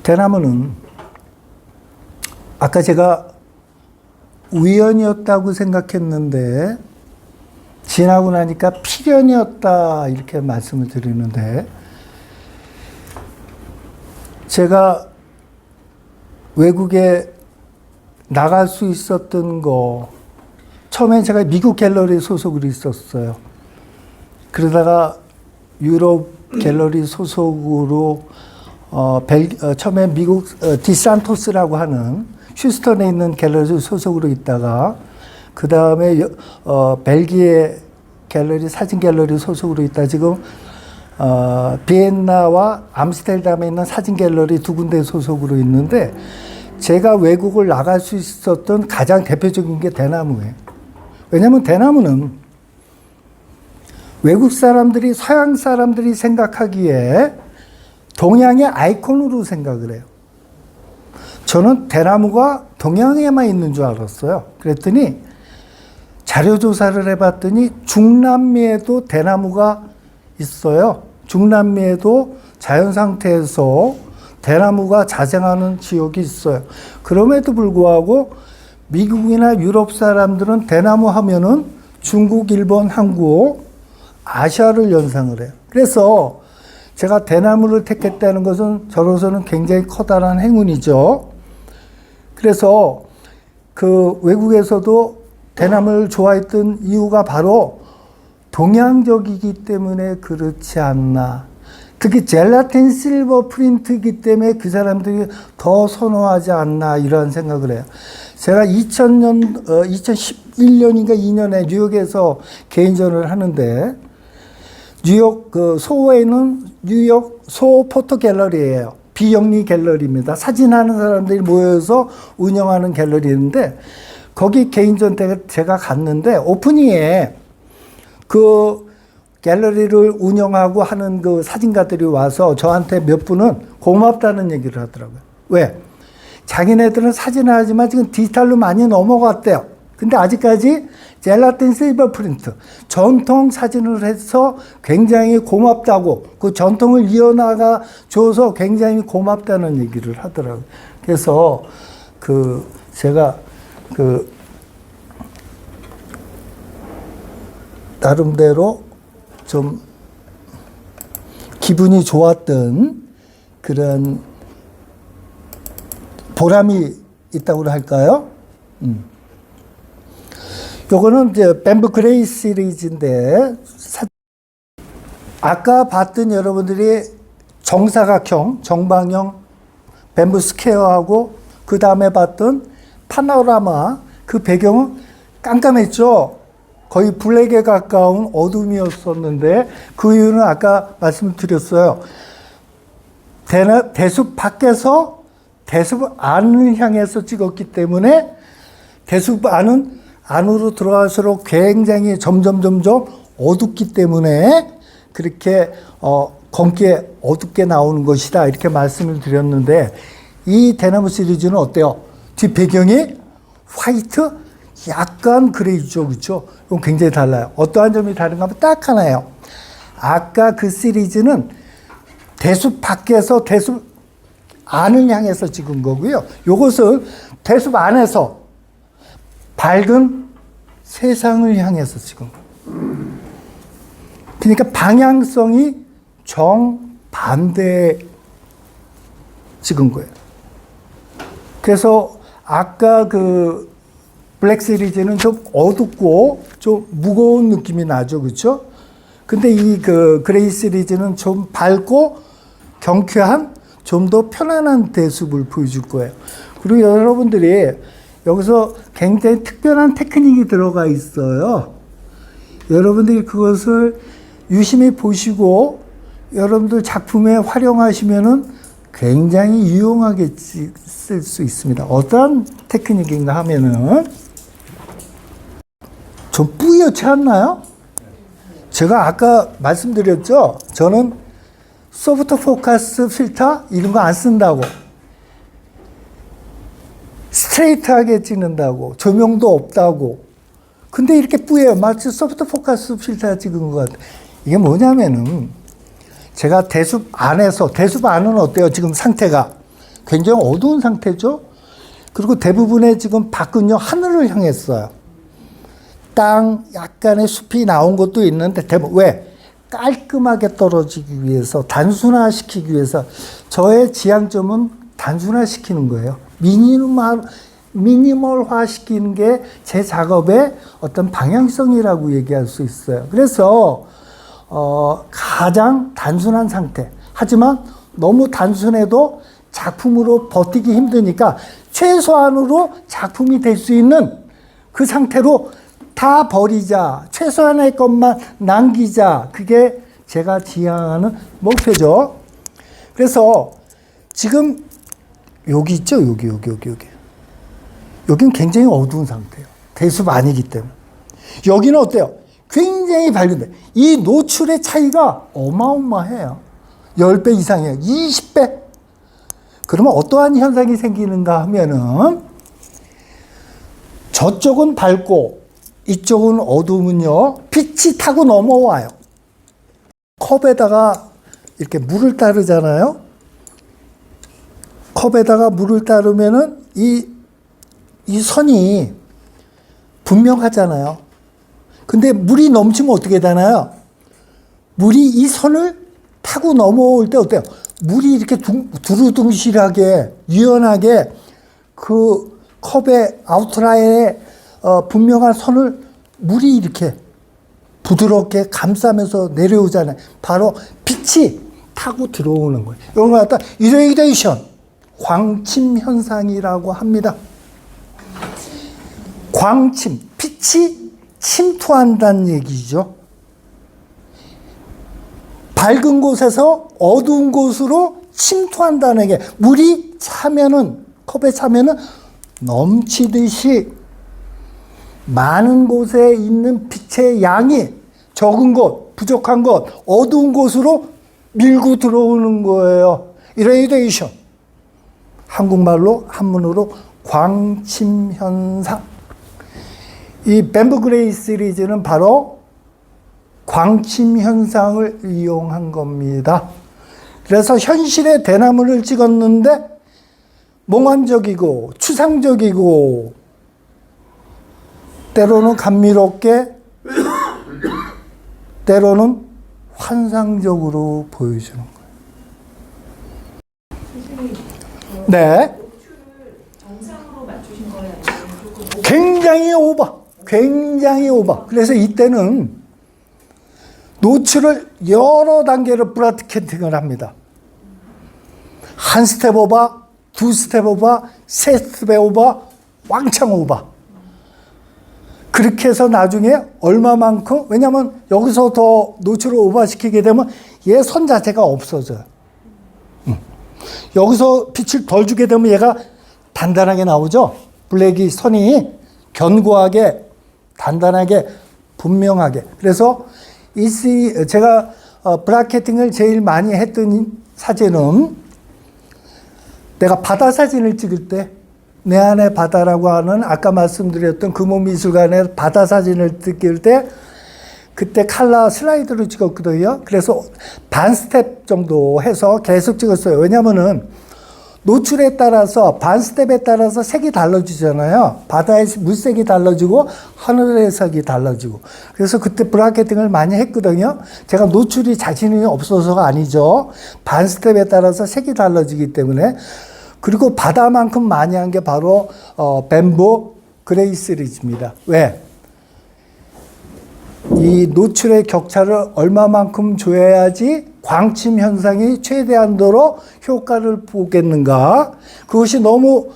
대나무는 아까 제가 우연이었다고 생각했는데 지나고 나니까 필연이었다 이렇게 말씀을 드리는데, 제가 외국에 나갈 수 있었던 거, 처음엔 제가 미국 갤러리 소속으로 있었어요. 그러다가 유럽 갤러리 소속으로 처음에 미국 디산토스라고 하는 휴스턴에 있는 갤러리 소속으로 있다가, 그 다음에 벨기에 갤러리, 사진 갤러리 소속으로 있다. 지금 비엔나와 암스테르담에 있는 사진 갤러리 두 군데 소속으로 있는데, 제가 외국을 나갈 수 있었던 가장 대표적인 게 대나무예요. 왜냐하면 대나무는 외국 사람들이, 서양 사람들이 생각하기에 동양의 아이콘으로 생각을 해요. 저는 대나무가 동양에만 있는 줄 알았어요. 그랬더니 자료조사를 해봤더니 중남미에도 대나무가 있어요. 중남미에도 자연 상태에서 대나무가 자생하는 지역이 있어요. 그럼에도 불구하고 미국이나 유럽 사람들은 대나무 하면은 중국, 일본, 한국, 아시아를 연상을 해요. 그래서 제가 대나무를 택했다는 것은 저로서는 굉장히 커다란 행운이죠. 그래서 그 외국에서도 대나무를 좋아했던 이유가 바로 동양적이기 때문에 그렇지 않나. 특히 젤라틴 실버 프린트이기 때문에 그 사람들이 더 선호하지 않나, 이런 생각을 해요. 제가 2011년인가 2년에 뉴욕에서 개인전을 하는데, 뉴욕 소호에는 뉴욕 소 포토 갤러리예요. 비영리 갤러리입니다. 사진하는 사람들이 모여서 운영하는 갤러리인데, 거기 개인전 때 제가 갔는데 오프닝에 그 갤러리를 운영하고 하는 그 사진가들이 와서 저한테 몇 분은 고맙다는 얘기를 하더라고요. 왜? 자기네들은 사진을 하지만 지금 디지털로 많이 넘어갔대요. 근데 아직까지 젤라틴 실버 프린트, 전통 사진을 해서 굉장히 고맙다고, 그 전통을 이어나가 줘서 굉장히 고맙다는 얘기를 하더라고요. 그래서 제가 나름대로 좀 기분이 좋았던 그런 보람이 있다고 할까요? 요거는 이제 뱀부 그레이 시리즈인데, 아까 봤던 여러분들이 정사각형, 정방형 뱀부 스퀘어하고 그 다음에 봤던 파노라마, 그 배경은 깜깜했죠? 거의 블랙에 가까운 어둠이었었는데, 그 이유는 아까 말씀드렸어요. 대숲 밖에서 대숲 안을 향해서 찍었기 때문에 대숲 안으로 들어갈수록 굉장히 점점 어둡기 때문에 그렇게 검게 어둡게 나오는 것이다, 이렇게 말씀을 드렸는데, 이 대나무 시리즈는 어때요? 뒷 배경이 화이트, 약간 그레이죠, 그렇죠? 이건 굉장히 달라요. 어떠한 점이 다른가 하면 딱 하나예요. 아까 그 시리즈는 대숲 밖에서 대숲 안을 향해서 찍은 거고요. 이것은 대숲 안에서 밝은 세상을 향해서 찍은 거예요. 그러니까 방향성이 정반대에 찍은 거예요. 그래서 아까 그 블랙 시리즈는 좀 어둡고 좀 무거운 느낌이 나죠, 그렇죠? 근데 이 그레이 시리즈는 좀 밝고 경쾌한, 좀 더 편안한 대숲을 보여줄 거예요. 그리고 여러분들이 여기서 굉장히 특별한 테크닉이 들어가 있어요. 여러분들이 그것을 유심히 보시고 여러분들 작품에 활용하시면은 굉장히 유용하게 쓸 수 있습니다. 어떤 테크닉인가 하면은, 좀 뿌옇지 않나요? 제가 아까 말씀드렸죠? 저는 소프트 포커스 필터 이런 거 안 쓴다고. 스트레이트하게 찍는다고. 조명도 없다고. 근데 이렇게 뿌예요. 마치 소프트 포커스 필터 찍은 것 같아요. 이게 뭐냐면은, 제가 대숲 안에서, 대숲 안은 어때요? 지금 상태가. 굉장히 어두운 상태죠. 그리고 대부분의 지금 밖은요, 하늘을 향했어요. 땅 약간의 숲이 나온 것도 있는데 왜? 깔끔하게 떨어지기 위해서, 단순화시키기 위해서. 저의 지향점은 단순화시키는 거예요. 미니멀화 시키는 게 제 작업의 어떤 방향성이라고 얘기할 수 있어요. 그래서 가장 단순한 상태. 하지만 너무 단순해도 작품으로 버티기 힘드니까 최소한으로 작품이 될 수 있는 그 상태로 다 버리자. 최소한의 것만 남기자. 그게 제가 지향하는 목표죠. 그래서 지금 여기 있죠? 여기. 여기는 굉장히 어두운 상태예요. 대숲 아니기 때문에. 여기는 어때요? 굉장히 밝은데 이 노출의 차이가 어마어마해요. 10배 이상이에요. 20배. 그러면 어떠한 현상이 생기는가 하면은 저쪽은 밝고 이쪽은 어두우면요, 빛이 타고 넘어와요. 컵에다가 이렇게 물을 따르잖아요. 컵에다가 물을 따르면은 이 선이 분명하잖아요. 근데 물이 넘치면 어떻게 되나요? 물이 이 선을 타고 넘어올 때 어때요? 물이 이렇게 두루둥실하게, 유연하게 그 컵의 아웃라인에 분명한 선을 물이 이렇게 부드럽게 감싸면서 내려오잖아요. 바로 빛이 타고 들어오는 거예요. 이걸 갖다 이레이데이션, 광침 현상이라고 합니다. 광침, 빛이 침투한다는 얘기죠. 밝은 곳에서 어두운 곳으로 침투한다는 게, 물이 차면은, 컵에 차면은 넘치듯이 많은 곳에 있는 빛의 양이 적은 곳, 부족한 곳, 어두운 곳으로 밀고 들어오는 거예요. 이레이데이션. 한국말로, 한문으로 광침 현상. 이 뱀버 그레이 시리즈는 바로 광침 현상을 이용한 겁니다. 그래서 현실의 대나무를 찍었는데 몽환적이고 추상적이고 때로는 감미롭게 때로는 환상적으로 보여주는 거예요. 네. 굉장히 오버. 그래서 이때는 노출을 여러 단계로 브라드캐팅을 합니다. 한 스텝 오버, 두 스텝 오버, 세 스텝 오버, 왕창 오버. 그렇게 해서 나중에 얼마만큼, 왜냐하면 여기서 더 노출을 오버시키게 되면 얘 선 자체가 없어져요. 여기서 빛을 덜 주게 되면 얘가 단단하게 나오죠. 블랙이 선이 견고하게, 단단하게, 분명하게. 그래서 제가 브라켓팅을 제일 많이 했던 사진은 내가 바다 사진을 찍을 때, 내 안의 바다라고 하는 아까 말씀드렸던 금호미술관의 바다 사진을 찍을 때 그때 칼라 슬라이드로 찍었거든요. 그래서 반 스텝 정도 해서 계속 찍었어요. 왜냐면은 노출에 따라서 반 스텝에 따라서 색이 달라지잖아요. 바다의 물색이 달라지고 하늘의 색이 달라지고. 그래서 그때 브라켓팅을 많이 했거든요. 제가 노출이 자신이 없어서가 아니죠. 반 스텝에 따라서 색이 달라지기 때문에. 그리고 바다만큼 많이 한 게 바로 뱀버 그레이 시리즈입니다. 왜? 이 노출의 격차를 얼마만큼 줘야지 광침 현상이 최대한도로 효과를 보겠는가? 그것이 너무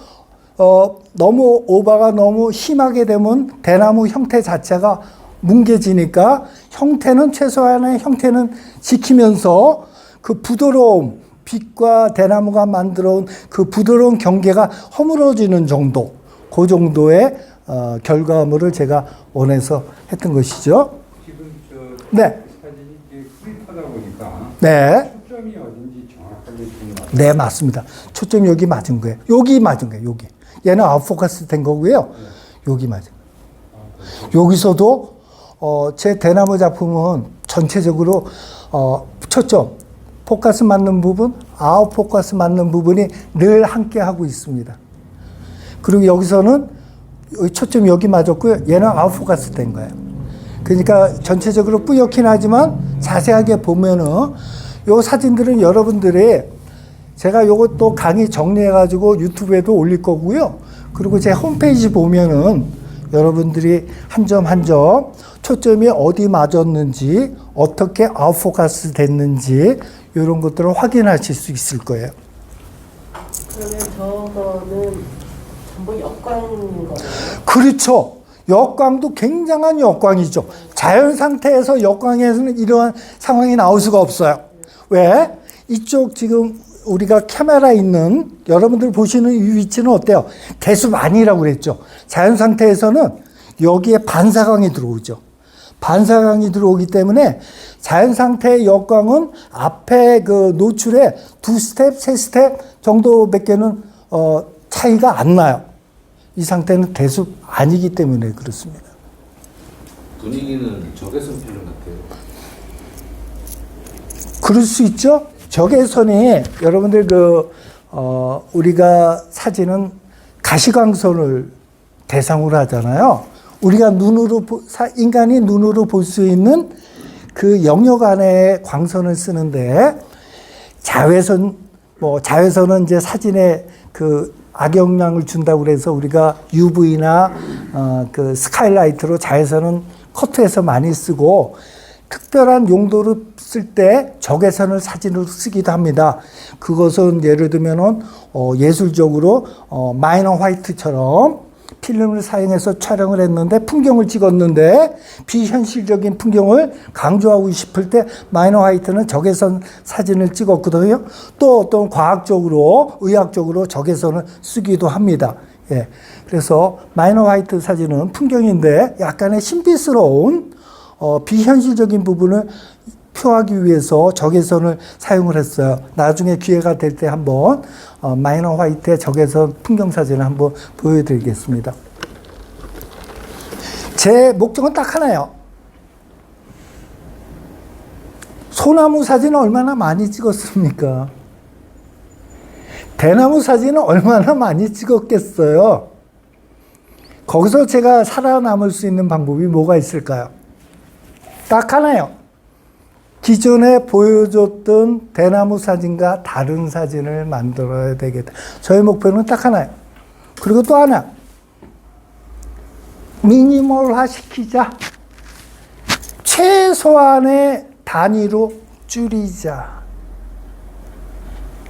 오버가 너무 심하게 되면 대나무 형태 자체가 뭉개지니까 형태는 최소한의 형태는 지키면서 그 부드러움, 빛과 대나무가 만들어온 그 부드러운 경계가 허물어지는 정도, 그 정도의 결과물을 제가 원해서 했던 것이죠. 지금 네. 사진이 이제 흐릿하다 보니까 네. 초점이 어딘지 정확하게 좀 맞아요. 네, 맞습니다. 초점이 여기 맞은 거예요. 여기 맞은 거예요. 여기. 얘는 아웃포커스 된 거고요. 여기 맞은 거예요. 여기서도 제 대나무 작품은 전체적으로 초점, 포커스 맞는 부분, 아웃 포커스 맞는 부분이 늘 함께 하고 있습니다. 그리고 여기서는 초점이 여기 맞았고요. 얘는 아웃 포커스 된 거예요. 그러니까 전체적으로 뿌옇긴 하지만 자세하게 보면은 요 사진들은 여러분들이 제가 요거 또 강의 정리해가지고 유튜브에도 올릴 거고요. 그리고 제 홈페이지 보면은 여러분들이 한 점 한 점 초점이 어디 맞았는지 어떻게 아웃포커스 됐는지 이런 것들을 확인하실 수 있을 거예요. 그러면 저거는 전부 역광인 거예요? 그렇죠. 역광도 굉장한 역광이죠. 자연 상태에서 역광에서는 이러한 상황이 나올 수가 없어요. 왜? 이쪽 지금 우리가 카메라 있는 여러분들 보시는 이 위치는 어때요? 대수반이라고 그랬죠. 자연 상태에서는 여기에 반사광이 들어오죠. 반사광이 들어오기 때문에 자연 상태의 역광은 앞에 그 노출에 2스텝, 3스텝 정도밖에는 차이가 안 나요. 이 상태는 대수 아니기 때문에 그렇습니다. 분위기는 적외선 필름 같아요. 그럴 수 있죠. 적외선이 여러분들 우리가 사진은 가시광선을 대상으로 하잖아요. 우리가 인간이 눈으로 볼 수 있는 그 영역 안에 광선을 쓰는데 자외선은 이제 사진에 그 악영향을 준다고 그래서 우리가 UV나 그 스카이라이트로 자외선은 커트해서 많이 쓰고 특별한 용도로 쓸 때 적외선을 사진으로 쓰기도 합니다. 그것은 예를 들면은 예술적으로 마이너 화이트처럼 필름을 사용해서 촬영을 했는데 풍경을 찍었는데 비현실적인 풍경을 강조하고 싶을 때 마이너 화이트는 적외선 사진을 찍었거든요. 또 어떤 과학적으로 의학적으로 적외선을 쓰기도 합니다. 예. 그래서 마이너 화이트 사진은 풍경인데 약간의 신비스러운 비현실적인 부분을 표하기 위해서 적외선을 사용을 했어요. 나중에 기회가 될 때 한번 마이너 화이트의 적외선 풍경 사진을 한번 보여드리겠습니다. 제 목적은 딱 하나예요. 소나무 사진은 얼마나 많이 찍었습니까? 대나무 사진은 얼마나 많이 찍었겠어요? 거기서 제가 살아남을 수 있는 방법이 뭐가 있을까요? 딱 하나요. 기존에 보여줬던 대나무 사진과 다른 사진을 만들어야 되겠다. 저의 목표는 딱 하나예요. 그리고 또 하나. 미니멀화 시키자. 최소한의 단위로 줄이자.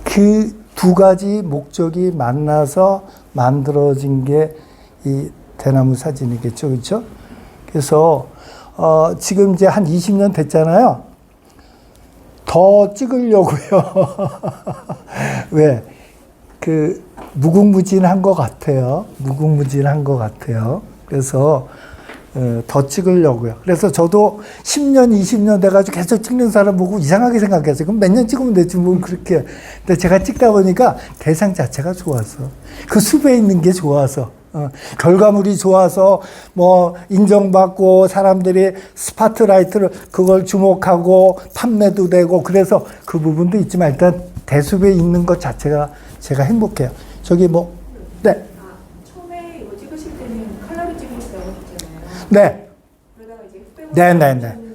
그 두 가지 목적이 만나서 만들어진 게 이 대나무 사진이겠죠. 그렇죠? 그래서 지금 이제 한 20년 됐잖아요. 더 찍으려고요. 왜? 무궁무진한 것 같아요. 무궁무진한 것 같아요. 그래서 더 찍으려고요. 그래서 저도 10년, 20년 돼가지고 계속 찍는 사람 보고 이상하게 생각했어요. 그럼 몇 년 찍으면 되지, 뭐 그렇게. 근데 제가 찍다 보니까 대상 자체가 좋아서. 그 숲에 있는 게 좋아서. 결과물이 좋아서 뭐 인정받고 사람들이 스파트라이트를 그걸 주목하고 판매도 되고 그래서 그 부분도 있지만 일단 대숲에 있는 것 자체가 제가 행복해요. 저기 네. 처음에 이거 찍으실 때는 컬러를 찍으셨다고 했잖아요. 네. 그러다가 이제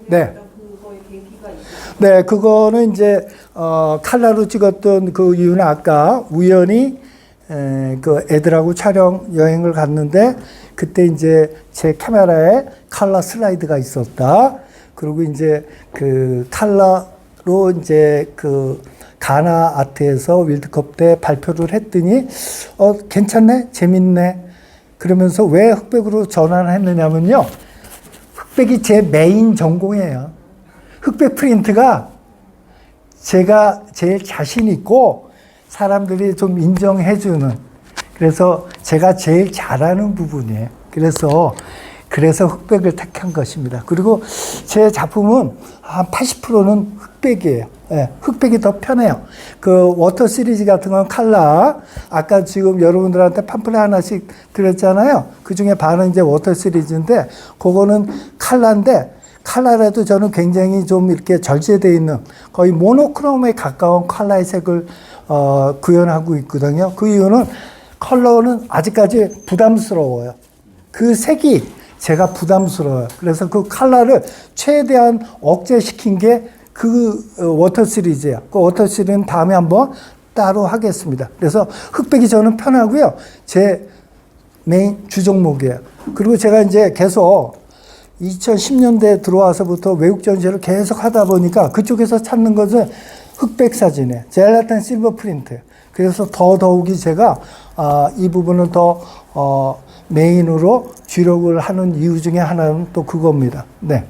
네. 그거의 계기가 있어요. 네, 그거는 이제 칼라로 찍었던 그 이유는 아까 우연히 그 애들하고 촬영 여행을 갔는데 그때 이제 제 카메라에 칼라 슬라이드가 있었다. 그리고 이제 그 칼라로 이제 그 가나 아트에서 월드컵 때 발표를 했더니 괜찮네, 재밌네. 그러면서 왜 흑백으로 전환을 했느냐면요. 흑백이 제 메인 전공이에요. 흑백 프린트가 제가 제일 자신 있고 사람들이 좀 인정해주는, 그래서 제가 제일 잘하는 부분이에요. 그래서 흑백을 택한 것입니다. 그리고 제 작품은 한 80%는 흑백이에요. 네, 흑백이 더 편해요. 그 워터 시리즈 같은 건 칼라, 아까 지금 여러분들한테 팜플렛 하나씩 드렸잖아요. 그 중에 반은 이제 워터 시리즈인데, 그거는 칼라인데, 컬러라도 저는 굉장히 좀 이렇게 절제되어 있는 거의 모노크롬에 가까운 컬러의 색을 구현하고 있거든요. 그 이유는 컬러는 아직까지 부담스러워요. 그 색이 제가 부담스러워요. 그래서 그 컬러를 최대한 억제시킨 게 그 워터 시리즈예요. 그 워터 시리즈는 다음에 한번 따로 하겠습니다. 그래서 흑백이 저는 편하고요. 제 메인 주종목이에요. 그리고 제가 이제 계속 2010년대에 들어와서부터 외국 전시를 계속 하다 보니까 그쪽에서 찾는 것은 흑백 사진이에요. 젤라탄 실버 프린트. 그래서 더더욱이 제가 이 부분은 더 메인으로 주력을 하는 이유 중에 하나는 또 그겁니다. 네.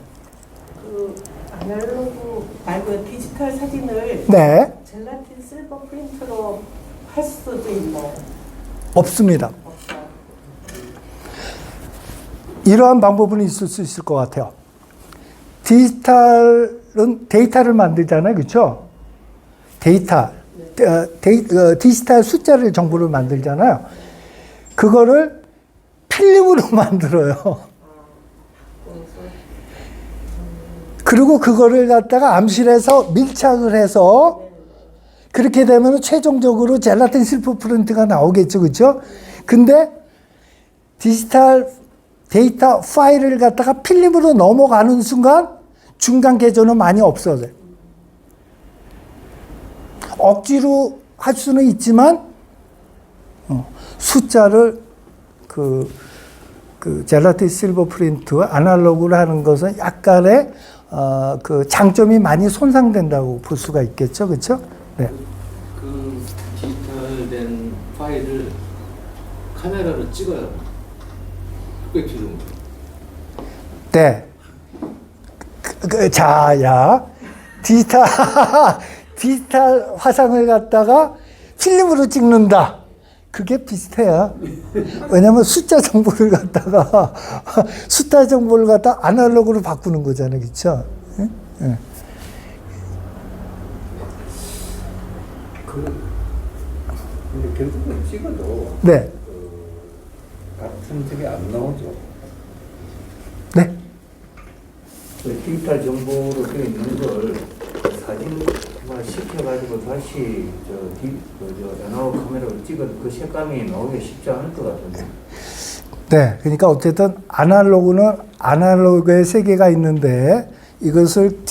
그 아날로그 말고 디지털 사진을 네. 젤라틴 실버 프린트로 할 수도 있나요? 없습니다. 없어요. 이러한 방법은 있을 수 있을 것 같아요. 디지털은 데이터를 만들잖아요. 그렇죠? 디지털 숫자를 정보를 만들잖아요. 그거를 필름으로 만들어요. 그리고 그거를 갖다가 암실에서 밀착을 해서 그렇게 되면 최종적으로 젤라틴 실버 프린트가 나오겠죠. 그렇죠? 근데 디지털 데이터 파일을 갖다가 필름으로 넘어가는 순간 중간 개조는 많이 없어져요. 억지로 할 수는 있지만 숫자를 그 젤라틴 실버 프린트와 아날로그로 하는 것은 약간의 그 장점이 많이 손상된다고 볼 수가 있겠죠. 그렇죠? 네. 그 디지털된 파일을 카메라로 찍어요. 흑백 필름으로. 네. 자, 야. 디지털 화상을 갖다가 필름으로 찍는다. 그게 비슷해요. 왜냐면 숫자 정보를 갖다가 아날로그로 바꾸는 거잖아요. 그렇죠? 네? 네. 근데 결국은 찍어도 네. 같은 적이 안 나오죠. 네. 그 디지털 정보로 되어 있는 걸 사진화 시켜가지고 다시 저 아날로그 카메라로 찍어도 그 색감이 나오기 쉽지 않을 것 같은데. 네. 그러니까 어쨌든 아날로그는 아날로그의 세계가 있는데 이것을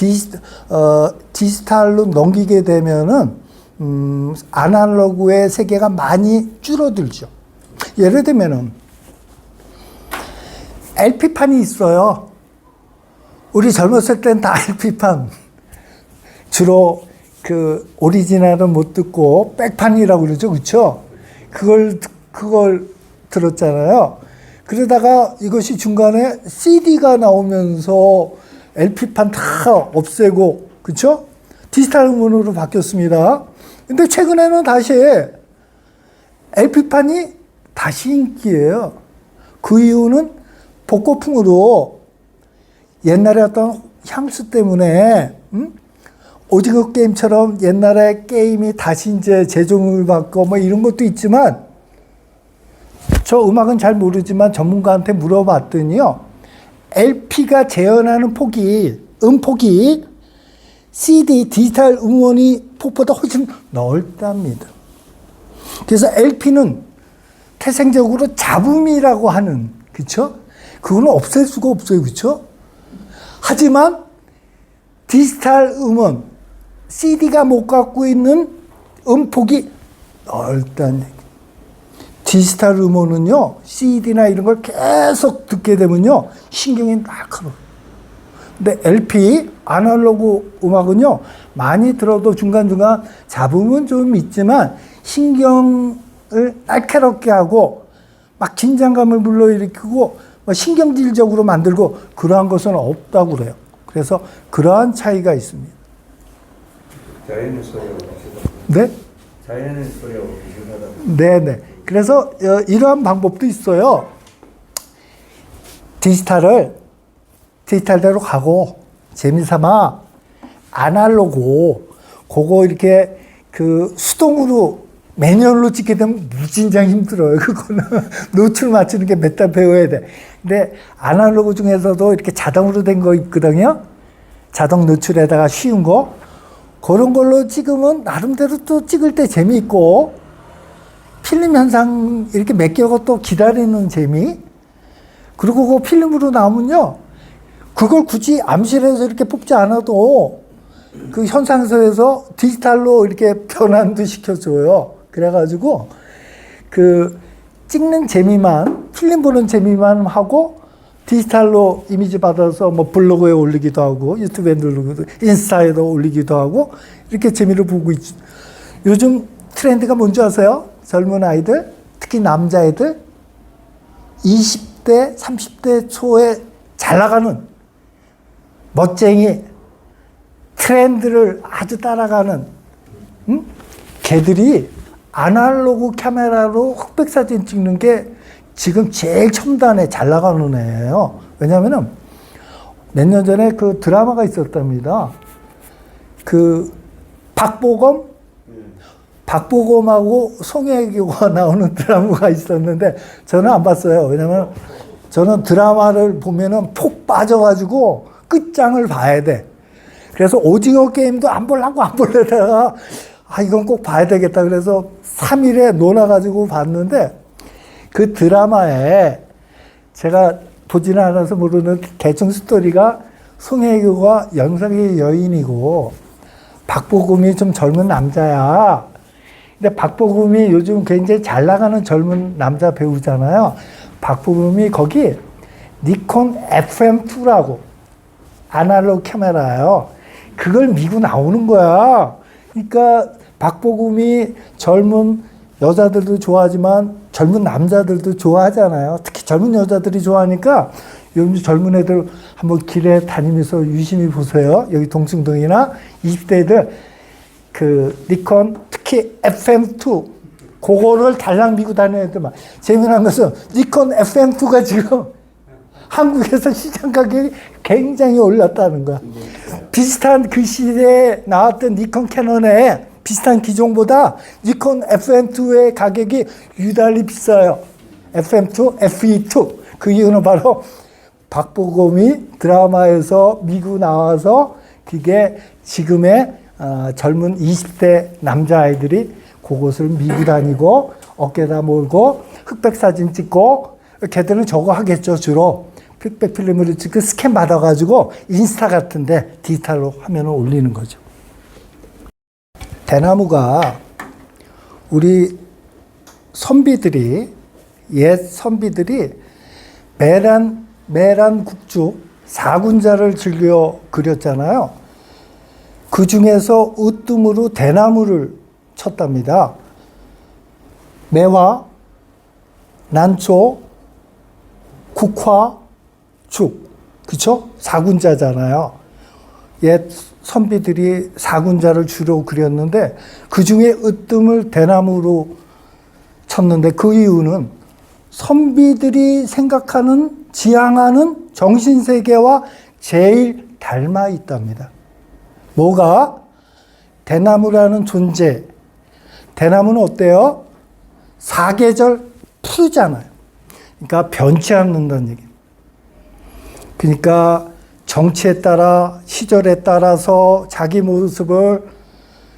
디지털로 넘기게 되면은 아날로그의 세계가 많이 줄어들죠. 예를 들면은 LP판이 있어요. 우리 젊었을 땐 다 LP판. 주로 그 오리지널은 못 듣고 백판이라고 그러죠. 그렇죠? 그걸 들었잖아요. 그러다가 이것이 중간에 CD가 나오면서 LP판 다 없애고, 그렇죠? 디지털 음원으로 바뀌었습니다. 근데 최근에는 다시 LP판이 다시 인기예요. 그 이유는 복고풍으로 옛날에 어떤 향수 때문에 오징어 게임처럼 옛날에 게임이 다시 이제 재종을 받고 뭐 이런 것도 있지만 저 음악은 잘 모르지만 전문가한테 물어봤더니요. LP가 재현하는 폭이 음폭이 CD 디지털 음원이 폭보다 훨씬 넓답니다. 그래서 LP는 태생적으로 잡음이라고 하는, 그렇죠? 그거는 없앨 수가 없어요. 그렇죠? 하지만 디지털 음원, CD가 못 갖고 있는 음폭이 넓다는 얘기. 디지털 음원은요, CD나 이런 걸 계속 듣게 되면요, 신경이 날카로워요. 근데 LP, 아날로그 음악은요, 많이 들어도 중간중간 잡음은 좀 있지만, 신경을 날카롭게 하고, 막 긴장감을 불러일으키고, 신경질적으로 만들고, 그러한 것은 없다고 그래요. 그래서 그러한 차이가 있습니다. 자연의 소리하고 비슷하다. 네? 자연의 소리하고 비슷하다. 네네. 그래서 이러한 방법도 있어요. 디지털대로 가고 재미삼아 아날로그 그거 이렇게 그 수동으로 매뉴얼로 찍게 되면 무진장 힘들어요. 그거는 노출 맞추는 게 몇 달 배워야 돼. 근데 아날로그 중에서도 이렇게 자동으로 된 거 있거든요. 자동 노출에다가 쉬운 거. 그런 걸로 찍으면 나름대로 또 찍을 때 재미있고, 필름 현상 이렇게 몇 개가 또 기다리는 재미. 그리고 그 필름으로 나오면요, 그걸 굳이 암실에서 이렇게 뽑지 않아도 그 현상소에서 디지털로 이렇게 변환도 시켜줘요. 그래가지고 그 찍는 재미만, 필름 보는 재미만 하고 디지털로 이미지 받아서 뭐 블로그에 올리기도 하고 유튜브에 올리기도, 인스타에도 올리기도 하고 이렇게 재미를 보고 있죠. 요즘 트렌드가 뭔지 아세요? 젊은 아이들, 특히 남자애들 20대, 30대 초에 잘 나가는 멋쟁이, 트렌드를 아주 따라가는 걔들이 아날로그 카메라로 흑백 사진 찍는 게 지금 제일 첨단에 잘 나가는 애예요. 왜냐면은 몇 년 전에 그 드라마가 있었답니다. 그 박보검하고 송혜교가 나오는 드라마가 있었는데 저는 안 봤어요. 왜냐면 저는 드라마를 보면은 폭 빠져가지고 끝장을 봐야 돼. 그래서 오징어 게임도 안 보려다가 이건 꼭 봐야 되겠다. 그래서 3일에 놀아가지고 봤는데 그 드라마에 제가 보지는 않아서 모르는 대충 스토리가 송혜교가 영상의 여인이고 박보검이 좀 젊은 남자야. 근데 박보검이 요즘 굉장히 잘 나가는 젊은 남자 배우잖아요. 박보검이 거기 니콘 FM2라고 아날로그 카메라예요. 그걸 미고 나오는 거야. 그러니까 박보검이 젊은 여자들도 좋아하지만 젊은 남자들도 좋아하잖아요. 특히 젊은 여자들이 좋아하니까 요즘 젊은 애들 한번 길에 다니면서 유심히 보세요. 여기 동숭동이나 20대 애들 그 니콘 특히 FM2 그거를 달랑 미고 다니는 애들만. 재미난 것은 니콘 FM2가 지금 한국에서 시장 가격이 굉장히 올랐다는 거야. 비슷한 그 시대에 나왔던 니콘 캐논의 비슷한 기종보다 니콘 FM2의 가격이 유달리 비싸요. FM2, FE2. 그 이유는 바로 박보검이 드라마에서 미국 나와서 그게 지금의 젊은 20대 남자아이들이 그것을 미고 다니고 어깨에다 몰고 흑백 사진 찍고 걔들은 저거 하겠죠. 주로 흑백 필름을 찍고 스캔 받아가지고 인스타 같은데 디지털로 화면을 올리는 거죠. 대나무가 우리 선비들이 옛 선비들이 매란 국죽 4군자를 즐겨 그렸잖아요. 그 중에서 으뜸으로 대나무를 쳤답니다. 매화, 난초, 국화, 죽. 그쵸? 4군자잖아요. 옛 선비들이 4군자를 주로 그렸는데 그 중에 으뜸을 대나무로 쳤는데 그 이유는 선비들이 생각하는, 지향하는 정신세계와 제일 닮아 있답니다. 뭐가? 대나무라는 존재. 대나무는 어때요? 사계절 푸르잖아요. 그러니까 변치 않는다는 얘기예요. 그러니까 정치에 따라, 시절에 따라서 자기 모습을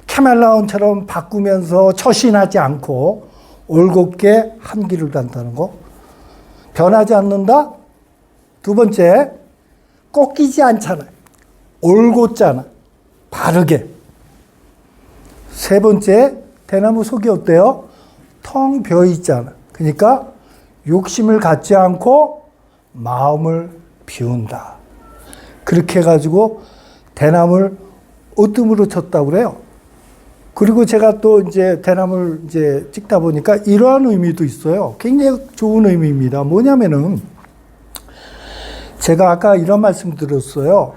카멜레온처럼 바꾸면서 처신하지 않고 올곧게 한 길을 간다는 거. 변하지 않는다? 두 번째, 꺾이지 않잖아요. 올곧잖아. 바르게. 세 번째, 대나무 속이 어때요? 텅 비어 있잖아. 그러니까 욕심을 갖지 않고 마음을 비운다. 그렇게 해가지고 대나무를 으뜸으로 쳤다고 그래요. 그리고 제가 또 이제 대나무를 이제 찍다 보니까 이러한 의미도 있어요. 굉장히 좋은 의미입니다. 뭐냐면은 제가 아까 이런 말씀 드렸어요.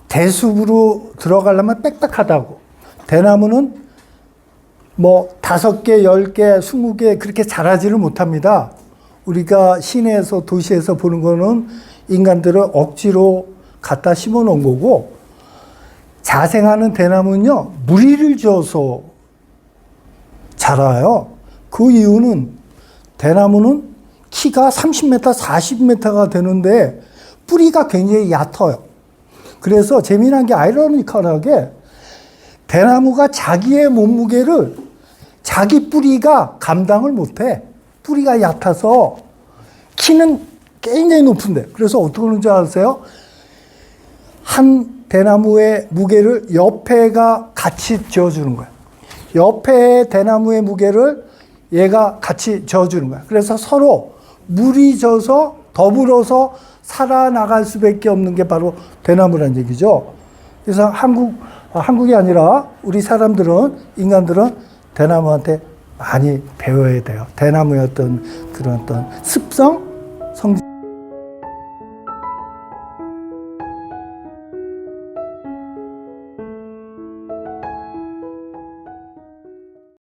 대숲으로 들어가려면 빽빽하다고. 대나무는 뭐 5개, 10개, 20개 그렇게 자라지를 못합니다. 우리가 시내에서 도시에서 보는 거는 인간들을 억지로 갖다 심어 놓은 거고, 자생하는 대나무는요, 무리를 지어서 자라요. 그 이유는 대나무는 키가 30m, 40m가 되는데 뿌리가 굉장히 얕아요. 그래서 재미난 게 아이러니컬하게 대나무가 자기의 몸무게를 자기 뿌리가 감당을 못해. 뿌리가 얕아서 키는 굉장히 높은데. 그래서 어떻게 하는 줄 아세요? 한 대나무의 무게를 옆에가 같이 지어주는 거야. 옆에 대나무의 무게를 얘가 같이 지어주는 거야. 그래서 서로 물이 져서 더불어서 살아나갈 수밖에 없는 게 바로 대나무란 얘기죠. 그래서 한국이 아니라 우리 사람들은, 인간들은 대나무한테 많이 배워야 돼요. 대나무의 어떤 그런 어떤 습성, 성질.